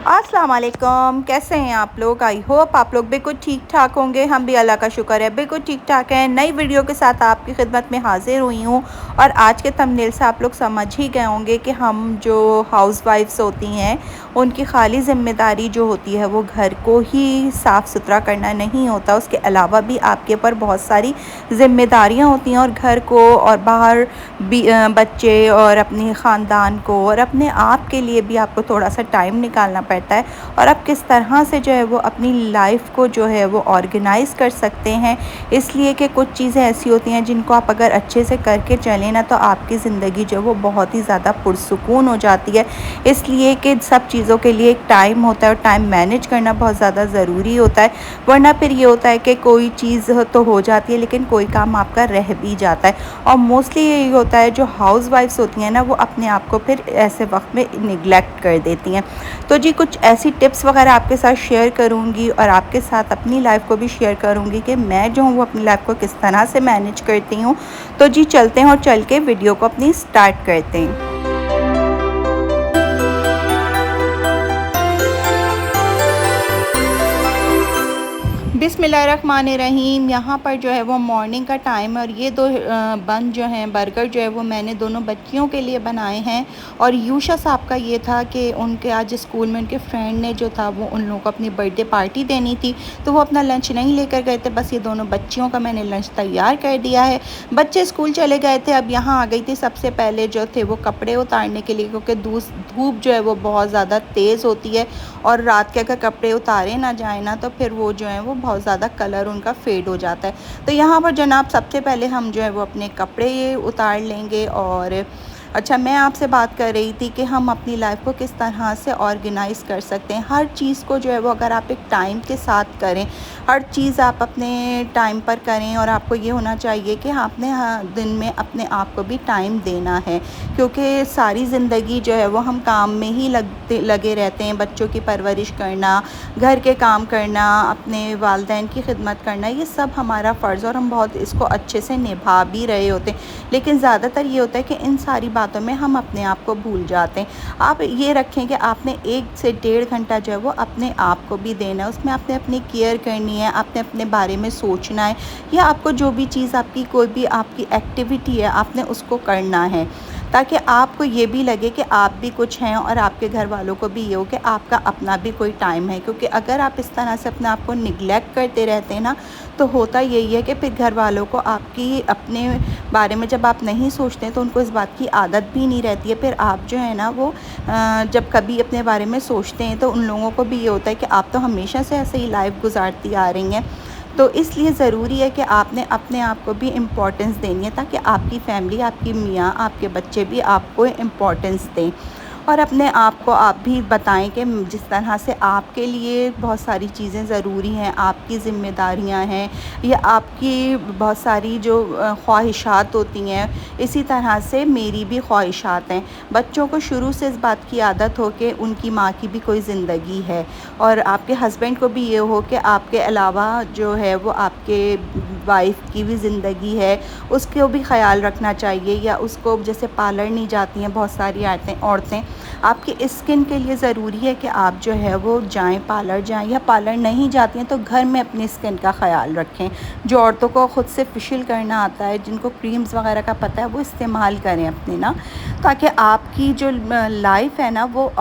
अस्सलाम वालेकुम, कैसे हैं आप लोग। आई होप आप लोग बिल्कुल ठीक ठाक होंगे। हम भी अल्लाह का शुक्र है बिल्कुल ठीक ठाक हैं। नई वीडियो के साथ आपकी खिदमत में हाजिर हुई हूँ और आज के थंबनेल से आप लोग समझ ही गए होंगे कि हम जो हाउसवाइफ्स होती हैं उनकी खाली ज़िम्मेदारी जो होती है वो घर को ही साफ़ सुथरा करना नहीं होता, उसके अलावा भी आपके ऊपर बहुत सारी ज़िम्मेदारियाँ होती हैं और घर को और बाहर भी बच्चे और अपने ख़ानदान को और अपने आप के लिए भी आपको थोड़ा सा टाइम निकालना पड़ता है। और आप किस तरह से जो है वो अपनी लाइफ को जो है वो ऑर्गेनाइज़ कर सकते हैं, इसलिए कि कुछ चीज़ें ऐसी होती हैं जिनको आप अगर अच्छे से करके चलें ना तो आपकी ज़िंदगी जो है वो बहुत ही ज़्यादा पुरसुकून हो जाती है। इसलिए कि सब चीज़ों के लिए एक टाइम होता है और टाइम मैनेज करना बहुत ज़्यादा ज़रूरी होता है, वरना फिर ये होता है कि कोई चीज़ तो हो जाती है लेकिन कोई काम आपका रह भी जाता है। और मोस्टली यही होता है, जो हाउसवाइफ्स होती हैं ना वो अपने आप को फिर ऐसे वक्त में निगलेक्ट कर देती हैं। तो जी कुछ ऐसी टिप्स वगैरह आपके साथ शेयर करूंगी और आपके साथ अपनी लाइफ को भी शेयर करूंगी कि मैं जो हूँ वो अपनी लाइफ को किस तरह से मैनेज करती हूँ। तो जी चलते हैं और चल के वीडियो को अपनी स्टार्ट करते हैं। बिस्मिल्लाहिर्रहमानिर्रहीम। यहाँ पर जो है वो मॉर्निंग का टाइम है और ये दो बन जो हैं बर्गर जो है वो मैंने दोनों बच्चियों के लिए बनाए हैं। और यूशा साहब का ये था कि उनके आज स्कूल में उनके फ्रेंड ने जो था वो उन लोगों को अपनी बर्थडे पार्टी देनी थी, तो वो अपना लंच नहीं लेकर गए थे। बस ये दोनों बच्चियों का मैंने लंच तैयार कर दिया है। बच्चे स्कूल चले गए थे। अब यहाँ आ गई थी सबसे पहले जो थे वो कपड़े उतारने के लिए, क्योंकि धूप जो है वो बहुत ज़्यादा तेज़ होती है और रात के अगर कपड़े उतारे ना जाए ना तो फिर वो जो है वो बहुत ज़्यादा कलर उनका फेड हो जाता है। तो यहाँ पर जनाब सबसे पहले हम जो है वो अपने कपड़े उतार लेंगे। और अच्छा, मैं आपसे बात कर रही थी कि हम अपनी लाइफ को किस तरह से ऑर्गेनाइज़ कर सकते हैं। हर चीज़ को जो है वो अगर आप एक टाइम के साथ करें, हर चीज़ आप अपने टाइम पर करें और आपको ये होना चाहिए कि आपने दिन में अपने आप को भी टाइम देना है, क्योंकि सारी ज़िंदगी जो है वो हम काम में ही लगे रहते हैं। बच्चों की परवरिश करना, घर के काम करना, अपने वालिदैन की खिदमत करना, ये सब हमारा फ़र्ज़ और हम बहुत इसको अच्छे से निभा भी रहे होते हैं। लेकिन ज़्यादातर ये होता है कि इन सारी बातों में हम अपने आप को भूल जाते हैं। आप ये रखें कि आपने 1 से 1.5 घंटा जो है वो अपने आप को भी देना है, उसमें आपने अपनी केयर करनी है, आपने अपने बारे में सोचना है, या आपको जो भी चीज़ आपकी कोई भी आपकी एक्टिविटी है आपने उसको करना है, ताकि आपको ये भी लगे कि आप भी कुछ हैं और आपके घर वालों को भी ये हो कि आपका अपना भी कोई टाइम है। क्योंकि अगर आप इस तरह से अपने आप को निगलेक्ट करते रहते हैं ना तो होता यही है कि फिर घर वालों को आपकी अपने बारे में जब आप नहीं सोचते तो उनको इस बात की आदत भी नहीं रहती है। फिर आप जो है ना वो जब कभी अपने बारे में सोचते हैं तो उन लोगों को भी ये होता है कि आप तो हमेशा से ऐसे ही लाइफ गुजारती आ रही हैं। तो इसलिए ज़रूरी है कि आपने अपने आप को भी इम्पोर्टेंस देनी है, ताकि आपकी फैमिली, आपकी मियाँ, आपके बच्चे भी आपको इम्पोर्टेंस दें। और अपने आप को आप भी बताएं कि जिस तरह से आपके लिए बहुत सारी चीज़ें ज़रूरी हैं, आपकी ज़िम्मेदारियां हैं या आपकी बहुत सारी जो ख्वाहिशात होती हैं, इसी तरह से मेरी भी ख्वाहिशात हैं। बच्चों को शुरू से इस बात की आदत हो कि उनकी माँ की भी कोई ज़िंदगी है, और आपके हस्बैंड को भी ये हो कि आपके अलावा जो है वो आपके वाइफ की भी ज़िंदगी है, उसको भी ख्याल रखना चाहिए। या उसको जैसे पार्लर नहीं जाती हैं बहुत सारी औरतें, आपकी स्किन के लिए ज़रूरी है कि आप जो है वो जाएं, पार्लर जाएं, या पार्लर नहीं जाती हैं तो घर में अपनी स्किन का ख़्याल रखें। जो औरतों को ख़ुद से फेशियल करना आता है, जिनको क्रीम्स वगैरह का पता है, वो इस्तेमाल करें अपने ना, ताकि आपकी जो लाइफ है ना वो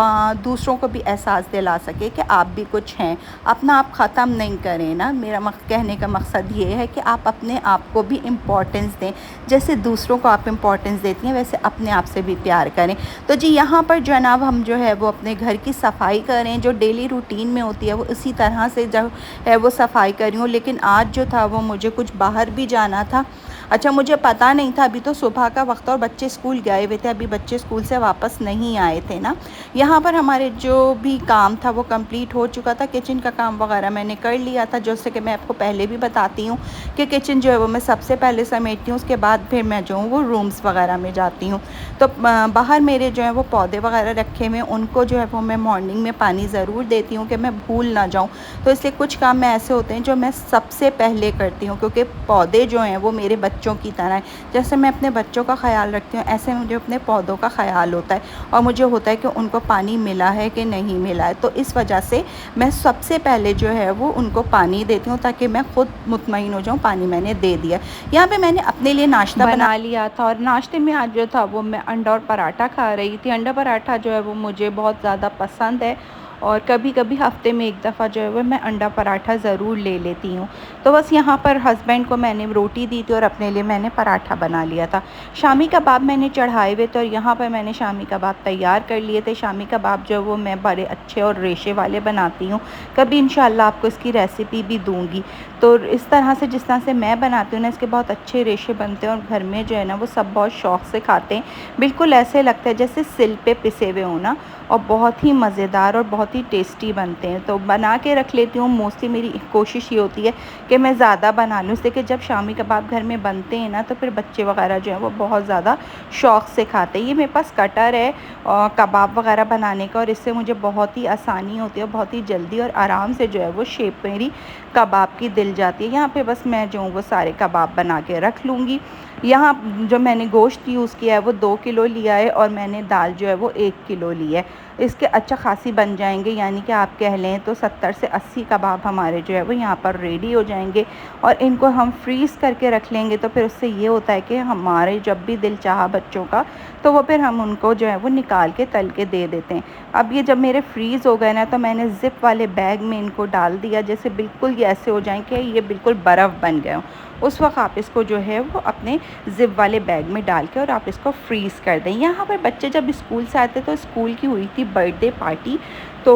दूसरों को भी एहसास दिला सके कि आप भी कुछ हैं। अपना आप ख़त्म नहीं करें ना। मेरा कहने का मकसद ये है कि आप अपने आप को भी इम्पोर्टेंस दें। जैसे दूसरों को आप इम्पोर्टेंस देती हैं वैसे अपने आप से भी प्यार करें। तो जी यहाँ पर जनाब हम जो है वो अपने घर की सफाई करें, जो डेली रूटीन में होती है वो इसी तरह से जो है वो सफाई करी हूँ। लेकिन आज जो था वो मुझे कुछ बाहर भी जाना था। अच्छा, मुझे पता नहीं था, अभी तो सुबह का वक्त और बच्चे स्कूल गए हुए थे, अभी बच्चे स्कूल से वापस नहीं आए थे ना। यहाँ पर हमारे जो भी काम था वो कंप्लीट हो चुका था। किचन का काम वगैरह मैंने कर लिया था, जैसे कि मैं आपको पहले भी बताती हूँ कि किचन जो है वो मैं सबसे पहले समेटती हूँ, उसके बाद फिर मैं जो हूँ वो रूम्स वगैरह में जाती हूँ। तो बाहर मेरे जो है वो पौधे वगैरह रखे हुए, उनको जो है वो मैं मॉर्निंग में पानी ज़रूर देती हूँ कि मैं भूल ना जाऊँ। तो इसलिए कुछ काम में ऐसे होते हैं जो मैं सबसे पहले करती हूँ, क्योंकि पौधे जो हैं वो मेरे बच्चों की तरह है। जैसे मैं अपने बच्चों का ख़्याल रखती हूँ, ऐसे मुझे अपने पौधों का ख़्याल होता है और मुझे होता है कि उनको पानी मिला है कि नहीं मिला है। तो इस वजह से मैं सबसे पहले जो है वो उनको पानी देती हूँ, ताकि मैं ख़ुद मुतमईन हो जाऊँ पानी मैंने दे दिया। यहाँ पे मैंने अपने लिए नाश्ता बना लिया था और नाश्ते में आज जो था वो मैं अंडा और पराठा खा रही थी। अंडा पराठा जो है वो मुझे बहुत ज़्यादा पसंद है और कभी कभी हफ़्ते में एक दफ़ा जो है वो मैं अंडा पराठा ज़रूर ले लेती हूँ। तो बस यहाँ पर हस्बैंड को मैंने रोटी दी थी और अपने लिए मैंने पराठा बना लिया था। शामी कबाब मैंने चढ़ाए हुए थे और यहाँ पर मैंने शामी कबाब तैयार कर लिए थे। शामी कबाब जो है वो मैं बड़े अच्छे और रेशे वाले बनाती हूँ, कभी इंशाल्लाह आपको इसकी रेसिपी भी दूँगी। तो इस तरह से जिस तरह से मैं बनाती हूँ ना, इसके बहुत अच्छे रेशे बनते हैं और घर में जो है ना वो सब बहुत शौक़ से खाते हैं। बिल्कुल ऐसे लगता है जैसे सिल पे पिसे हुए हो ना, और बहुत ही मज़ेदार और बहुत ही टेस्टी बनते हैं। तो बना के रख लेती हूँ। मोस्टली मेरी कोशिश ये होती है कि मैं ज़्यादा बना लूँ, इसलिए कि जब शामी कबाब घर में बनते हैं ना तो फिर बच्चे वगैरह जो हैं वो बहुत ज़्यादा शौक़ से खाते हैं। ये मेरे पास कटर है कबाब वगैरह बनाने का और इससे मुझे बहुत ही आसानी होती है, बहुत ही जल्दी और आराम से जो है वो शेप मेरी कबाब की दिल जाती है। यहाँ पे बस मैं जो वो सारे कबाब बना के रख लूँगी। यहाँ जो मैंने गोश्त यूज़ किया है वो 2 किलो लिया है और मैंने दाल जो है वो 1 किलो ली है। इसके अच्छा खासी बन जाएंगे, यानी कि आप कह लें तो 70 से 80 कबाब हमारे जो है वो यहाँ पर रेडी हो जाएंगे। और इनको हम फ्रीज़ करके रख लेंगे तो फिर उससे ये होता है कि हमारे जब भी दिल चाहा बच्चों का तो वो फिर हम उनको जो है वो निकाल के तल के दे देते हैं। अब ये जब मेरे फ्रीज़ हो गए ना तो मैंने ज़िप वाले बैग में इनको डाल दिया, जैसे बिल्कुल ये ऐसे हो जाएँ कि ये बिल्कुल बर्फ़ बन गए हों। उस वक्त आप इसको जो है वो अपने ज़िप वाले बैग में डाल के और आप इसको फ्रीज़ कर दें। यहाँ पर बच्चे जब स्कूल से आते तो स्कूल की हुई थी बर्थडे पार्टी, तो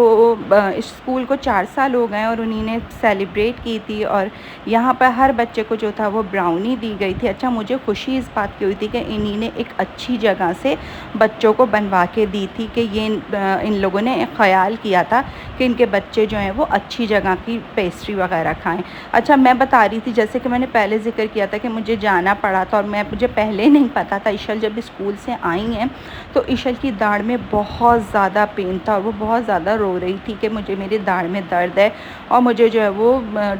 इस स्कूल को 4 साल हो गए और उन्हीं ने सेलिब्रेट की थी और यहाँ पर हर बच्चे को जो था वो ब्राउनी दी गई थी। अच्छा, मुझे खुशी इस बात की हुई थी कि इन्हीं ने एक अच्छी जगह से बच्चों को बनवा के दी थी कि ये इन लोगों ने ख़याल किया था कि इनके बच्चे जो हैं वो अच्छी जगह की पेस्ट्री वगैरह खाएं। अच्छा, मैं बता रही थी जैसे कि मैंने पहले ज़िक्र किया था कि मुझे जाना पड़ा था और मुझे पहले नहीं पता था। इशल जब स्कूल से आई हैं तो इशल की दाढ़ में बहुत ज़्यादा पेन था और वो बहुत ज़्यादा रो रही थी कि मुझे मेरी दाढ़ में दर्द है और मुझे जो है वो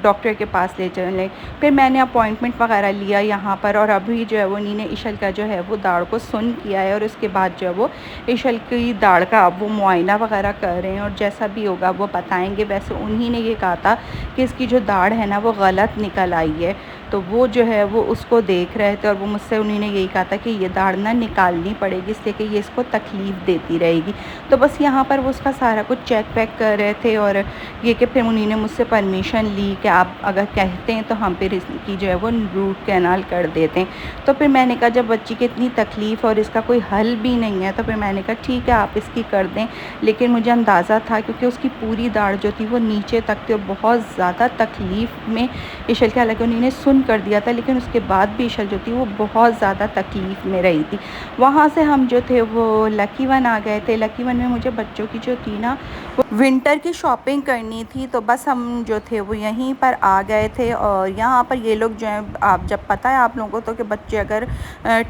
डॉक्टर के पास ले चलें। फिर मैंने अपॉइंटमेंट वगैरह लिया यहाँ पर और अभी जो है वो उन्हीं ने इशल का जो है वो दाढ़ को सुन किया है और उसके बाद जो है वो इशल की दाढ़ का अब वो मुआयना वगैरह कर रहे हैं और जैसा भी होगा वो बताएंगे। वैसे उन्हीं ने ये कहा था कि इसकी जो दाढ़ है ना वो गलत निकल आई है, तो वो जो है वो उसको देख रहे थे और वो मुझसे उन्होंने यही कहा था कि ये दाढ़ ना निकालनी पड़ेगी, इसलिए कि ये इसको तकलीफ़ देती रहेगी। तो बस यहाँ पर वो उसका सारा कुछ चेक वेक कर रहे थे और ये कि फिर उन्होंने मुझसे परमिशन ली कि आप अगर कहते हैं तो हम फिर इसकी जो है वो रूट कैनाल कर देते हैं। तो फिर मैंने कहा जब बच्ची की इतनी तकलीफ़ और इसका कोई हल भी नहीं है तो फिर मैंने कहा ठीक है आप इसकी कर दें। लेकिन मुझे अंदाज़ा था क्योंकि उसकी पूरी दाढ़ जो थी वो नीचे तक थी और बहुत ज़्यादा तकलीफ़ में इशल के, हालांकि उन्होंने सुन कर दिया था लेकिन उसके बाद भी इशल जो थी वो बहुत ज़्यादा तकलीफ़ में रही थी। वहाँ से हम जो थे वो लकी वन आ गए थे। लकी वन में मुझे बच्चों की जो थी ना वो विंटर की शॉपिंग करनी थी, तो बस हम जो थे वो यहीं पर आ गए थे। और यहाँ पर ये लोग जो हैं, आप जब पता है आप लोगों को तो कि बच्चे अगर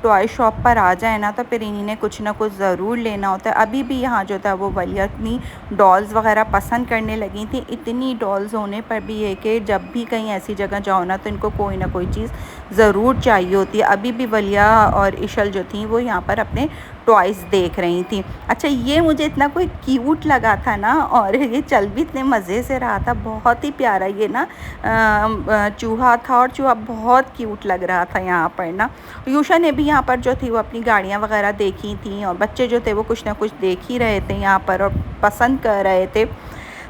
टॉय शॉप पर आ जाए ना तो फिर इन्हीं ने कुछ ना कुछ ज़रूर लेना होता है। अभी भी यहाँ जो था वो वलिया इतनी डॉल्स वगैरह पसंद करने लगी थी। इतनी डॉल्स होने पर भी है कि जब भी कहीं ऐसी जगह जाओ ना तो इनको कोई ना कोई चीज़ ज़रूर चाहिए होती है। अभी भी वलिया और इशल जो थी वो यहाँ पर अपने टॉयज़ देख रही थी। अच्छा, ये मुझे इतना कोई क्यूट लगा था ना और ये चल भी इतने मज़े से रहा था, बहुत ही प्यारा ये ना चूहा था और चूहा बहुत क्यूट लग रहा था यहाँ पर ना। यूशा ने भी यहाँ पर जो थी वो अपनी गाड़ियाँ वगैरह देखी थी और बच्चे जो थे वो कुछ ना कुछ देख ही रहे थे यहाँ पर और पसंद कर रहे थे।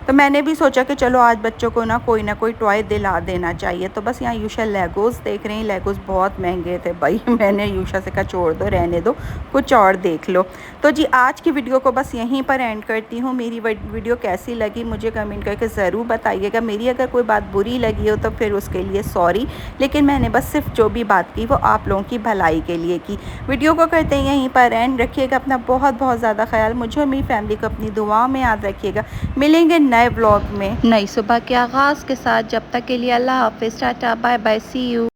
तो मैंने भी सोचा कि चलो आज बच्चों को ना कोई टॉय दिला देना चाहिए। तो बस यहाँ यूशा लेगोज़ देख रही हैं। लेगोज़ बहुत महंगे थे भाई। मैंने यूशा से कहा छोड़ दो, रहने दो, कुछ और देख लो। तो जी आज की वीडियो को बस यहीं पर एंड करती हूँ। मेरी वीडियो कैसी लगी मुझे कमेंट करके ज़रूर बताइएगा। मेरी अगर कोई बात बुरी लगी हो तो फिर उसके लिए सॉरी, लेकिन मैंने बस सिर्फ जो भी बात की वो आप लोगों की भलाई के लिए की। वीडियो को करते हैं यहीं पर एंड। रखिएगा अपना बहुत बहुत ज़्यादा ख्याल, मुझे और मेरी फैमिली को अपनी दुआ में याद रखिएगा। मिलेंगे नए ब्लॉग में नई सुबह के आगाज़ के साथ। जब तक के लिए अल्लाह हाफ़िज़, tata bye bye, see you.